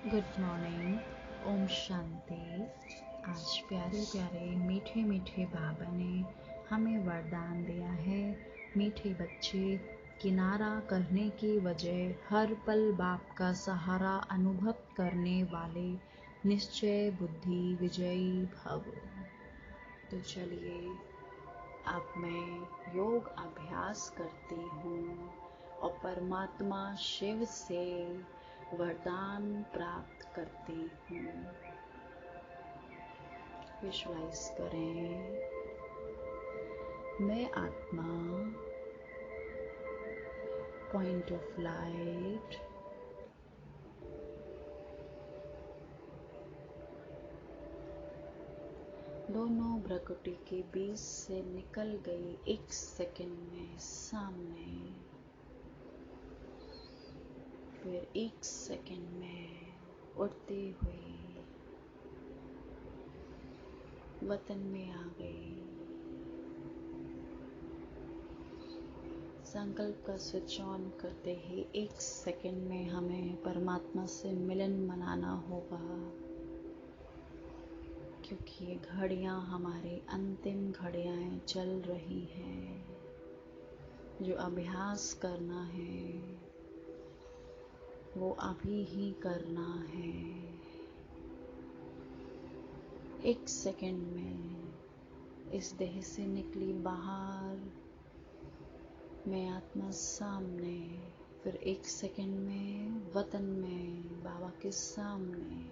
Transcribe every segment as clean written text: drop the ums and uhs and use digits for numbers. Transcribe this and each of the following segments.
Good morning. Om Shanti. आज प्यारे प्यारे मीठे मीठे बाबा ने हमें वरदान दिया है। मीठे बच्चे, किनारा करने की वजह हर पल बाप का सहारा अनुभव करने वाले निश्चय बुद्धि विजयी भव। तो चलिए, अब मैं योग अभ्यास करती हूँ और परमात्मा शिव से वरदान प्राप्त करती हूँ। विजुअलाइज करें, मैं आत्मा पॉइंट ऑफ लाइट दोनों भ्रकुटी के बीच से निकल गई 1 सेकंड में सामने, फिर 1 सेकंड में उड़ते हुए वतन में आ गई। संकल्प का स्विच ऑन करते ही 1 सेकंड में हमें परमात्मा से मिलन मनाना होगा, क्योंकि ये घड़ियां हमारी अंतिम घड़ियां चल रही हैं। जो अभ्यास करना है वो अभी ही करना है। 1 सेकंड में इस देह से निकली बाहर, मैं आत्मा सामने, फिर 1 सेकंड में वतन में बाबा के सामने।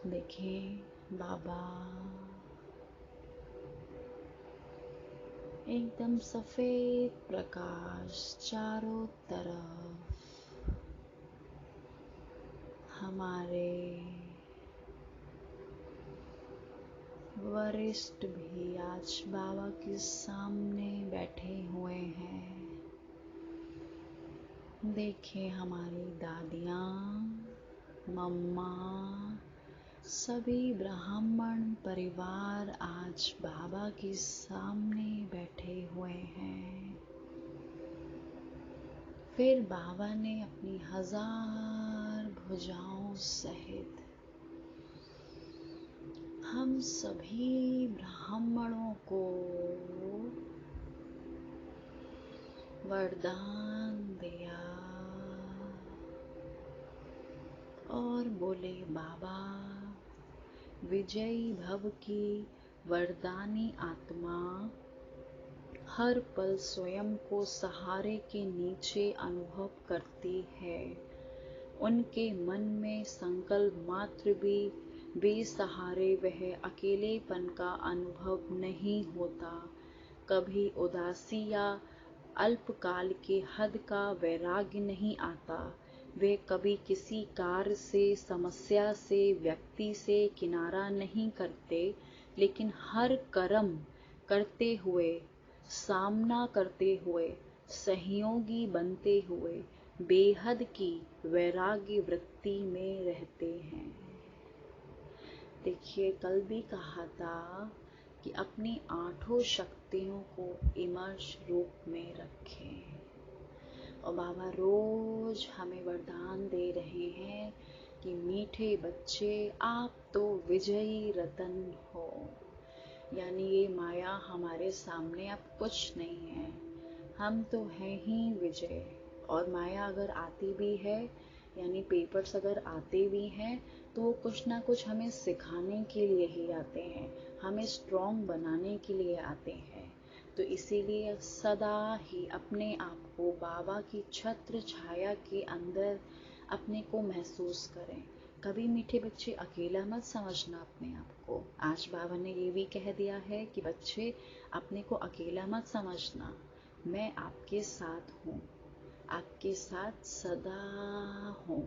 देखिए, बाबा एकदम सफेद प्रकाश चारों तरफ। हमारे वरिष्ठ भी आज बाबा के सामने बैठे हुए हैं। देखिए, हमारी दादियाँ, मम्मा, सभी ब्राह्मण परिवार आज बाबा के सामने बैठे हुए हैं। फिर बाबा ने अपनी 1000 भुजाओं सहित हम सभी ब्राह्मणों को वरदान दिया और बोले, बाबा विजयी भव की वरदानी आत्मा हर पल स्वयं को सहारे के नीचे अनुभव करती है। उनके मन में संकल्प मात्र भी बेसहारे वह अकेलेपन का अनुभव नहीं होता। कभी उदासी या अल्पकाल के हद का वैराग्य नहीं आता। वे कभी किसी कार्य से, समस्या से, व्यक्ति से किनारा नहीं करते, लेकिन हर कर्म करते हुए, सामना करते हुए, सहयोगी बनते हुए बेहद की वैराग्य वृत्ति में रहते हैं। देखिए, कल भी कहा था कि अपनी 8 शक्तियों को इमर्श रूप में रखें, और बाबा रोज हमें वरदान दे रहे हैं कि मीठे बच्चे, आप तो विजयी रतन हो। यानी ये माया हमारे सामने अब कुछ नहीं है, हम तो हैं ही विजय। और माया अगर आती भी है, यानी पेपर्स अगर आते भी हैं, तो वो कुछ ना कुछ हमें सिखाने के लिए ही आते हैं, हमें स्ट्रॉन्ग बनाने के लिए आते हैं। तो इसीलिए सदा ही अपने आप को बाबा की छत्र छाया के अंदर अपने को महसूस करें। कभी मीठे बच्चे अकेला मत समझना अपने आप को। आज बाबा ने ये भी कह दिया है कि बच्चे, अपने को अकेला मत समझना, मैं आपके साथ हूँ, आपके साथ सदा हूँ।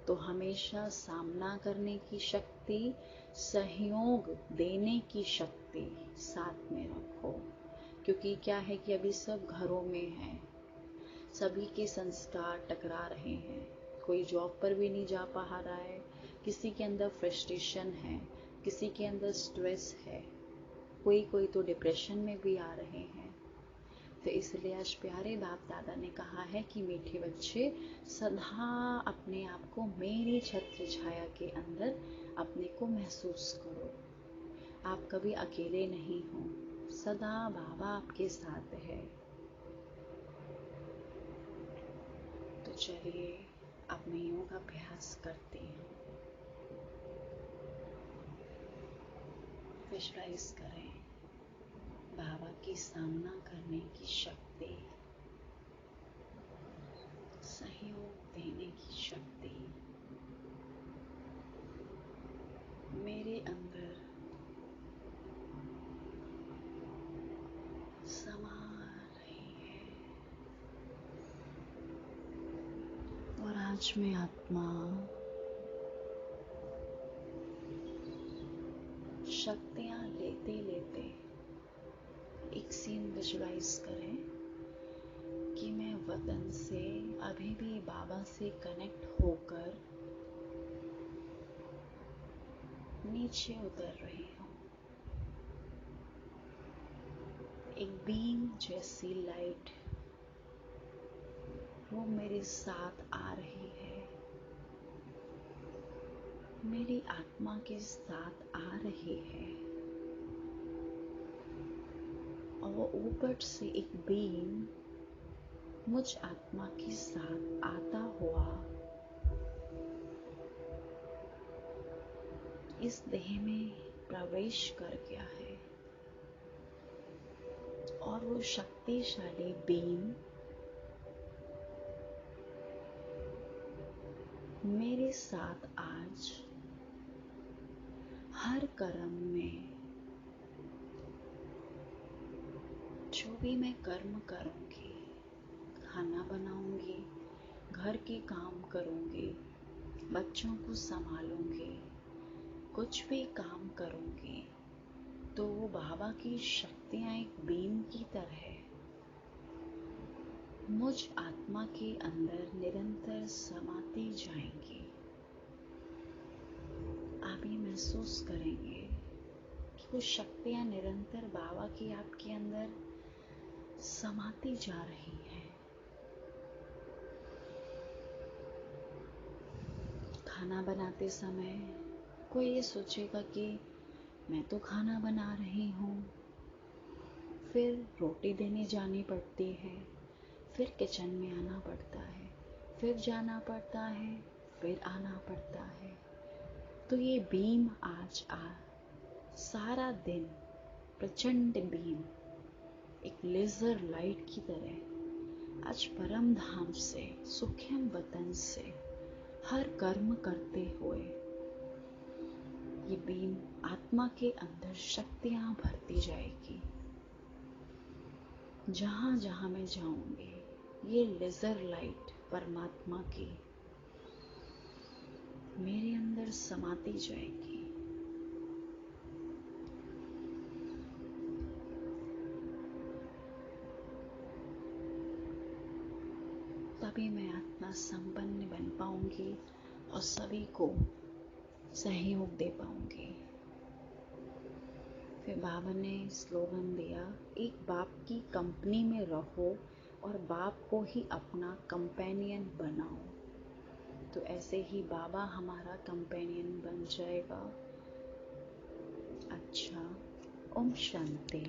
तो हमेशा सामना करने की शक्ति, सहयोग देने की शक्ति साथ में रखो। क्योंकि क्या है कि अभी सब घरों में हैं, सभी के संस्कार टकरा रहे हैं। कोई जॉब पर भी नहीं जा पा रहा है, किसी के अंदर फ्रस्ट्रेशन है, किसी के अंदर स्ट्रेस है, कोई तो डिप्रेशन में भी आ रहे हैं। तो इसलिए आज प्यारे बाप दादा ने कहा है कि मीठे बच्चे सदा अपने आप को मेरी छत्र छाया के अंदर अपने को महसूस करो। आप कभी अकेले नहीं हो, सदा बाबा आपके साथ है। तो चलिए अब मैं योग अभ्यास करती हूँ। विजुअलाइज करें बाबा की सामना करने की शक्ति, सहयोग देने की शक्ति मेरे अंदर समा रही है। और आज मैं आत्मा शक्तियाँ लेते लेते एक सीन विजुअलाइज करें कि मैं वतन से अभी भी बाबा से कनेक्ट होकर नीचे उतर रही हूँ। एक बीम जैसी लाइट वो मेरे साथ आ रही है, मेरी आत्मा के साथ आ रही है। और वो ऊपर से एक बीम मुझ आत्मा के साथ आता हुआ इस देह में प्रवेश कर गया है। और वो शक्तिशाली बीम मेरे साथ आज हर कर्म में, जो भी मैं कर्म करूंगी, खाना बनाऊंगी, घर के काम करूंगी, बच्चों को संभालूंगी, कुछ भी काम करूंगी, तो वो बाबा की शक्तियां एक बीम की तरह मुझ आत्मा के अंदर निरंतर समाती जाएंगी। आप ये महसूस करेंगे कि वो शक्तियां निरंतर बाबा की आपके अंदर समाती जा रही हैं। खाना बनाते समय कोई ये सोचेगा कि मैं तो खाना बना रही हूँ, फिर रोटी देने जानी पड़ती है, फिर किचन में आना पड़ता है, फिर जाना पड़ता है, फिर आना पड़ता है। तो ये बीम आज सारा दिन प्रचंड बीम एक लेजर लाइट की तरह आज परम धाम से, सूक्ष्म वतन से हर कर्म करते हुए ये बीम आत्मा के अंदर शक्तियां भरती जाएगी। जहां जहां मैं जाऊंगी ये लेजर लाइट परमात्मा की मेरे अंदर समाती जाएगी। तभी मैं आत्मा संपन्न बन पाऊंगी और सभी को सहयोग दे पाऊंगी। फिर बाबा ने स्लोगन दिया, एक बाप की कंपनी में रहो और बाप को ही अपना कंपेनियन बनाओ। तो ऐसे ही बाबा हमारा कंपेनियन बन जाएगा। अच्छा, ओम शांति।